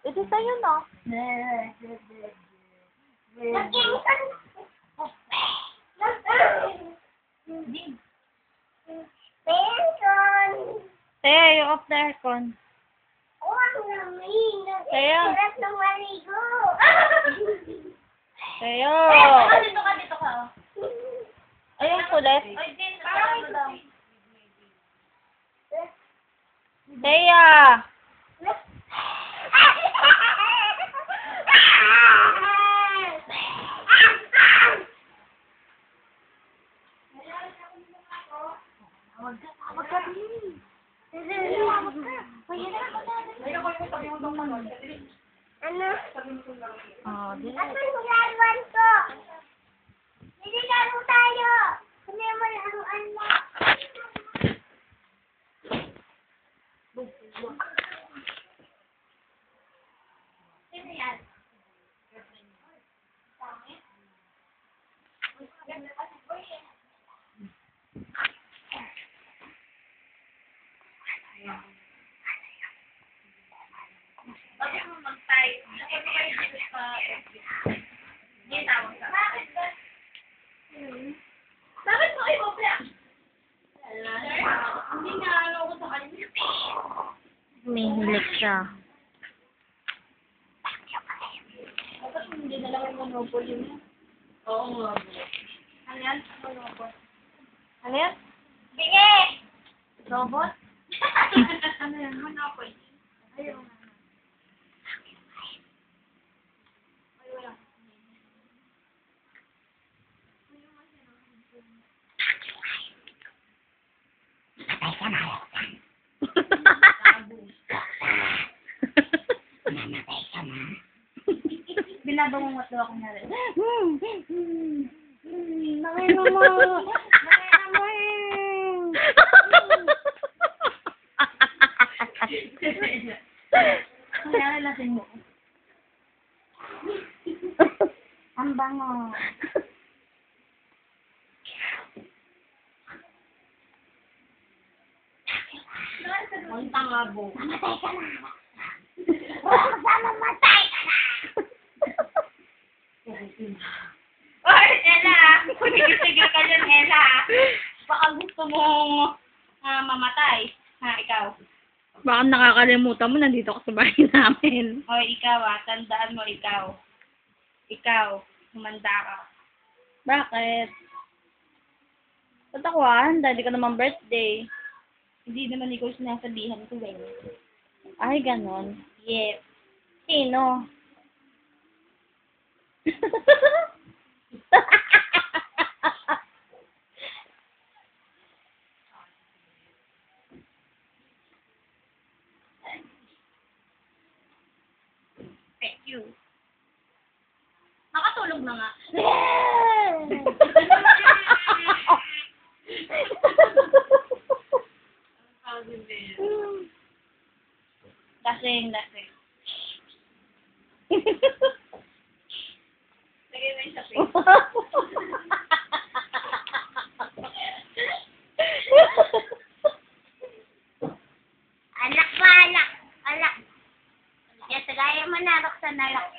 Ito sa'yo, no? Tayo, yung off the aircon. Tayo. Tayo. Dito ka. Ayun, kulit. Tayo. Ano? Oh, di. Asan yung laruan ko? Nililaro tayo. Ano yung laruan mo? Sino yan? Bakit mo mag-type? Bakit mo kayo dito sa FB? Hindi tawag ka. Bakit ba? Bakit mo kayo mag-block? Hindi nga ano ko sa kanya. May hilik siya. Bakit hindi na lang yung monopoly mo? Oo nga. Ano yan? Monopoly. Ano yan? Bingi! Robot? Ano yan? Monopoly. Ayaw nga. Binabangungot daw ako na rin. Nakino mo. Nakino mo. Kaya lasing mo. Ang bango. Ang tangabo. Mamatay ka na. Mamatay ka na. Oy, Ella! Sigil ka dyan, Ella! Baka gusto mong mamatay. Ha, ikaw. Baka nakakalimutan mo, nandito ka sa bahay namin. Hoy, ikaw tandaan mo ikaw. Ikaw, humanda ka. Bakit? Ba't ako Hindi ka naman birthday. Hindi naman ikaw sinasabihan ko eh. Ay, ganon. Yes. Sino? Thank you. Nakatulog na nga. Lasing. Lagay mo yung sa face. Alak. Yes, gaya mo na, Roxanne, alak.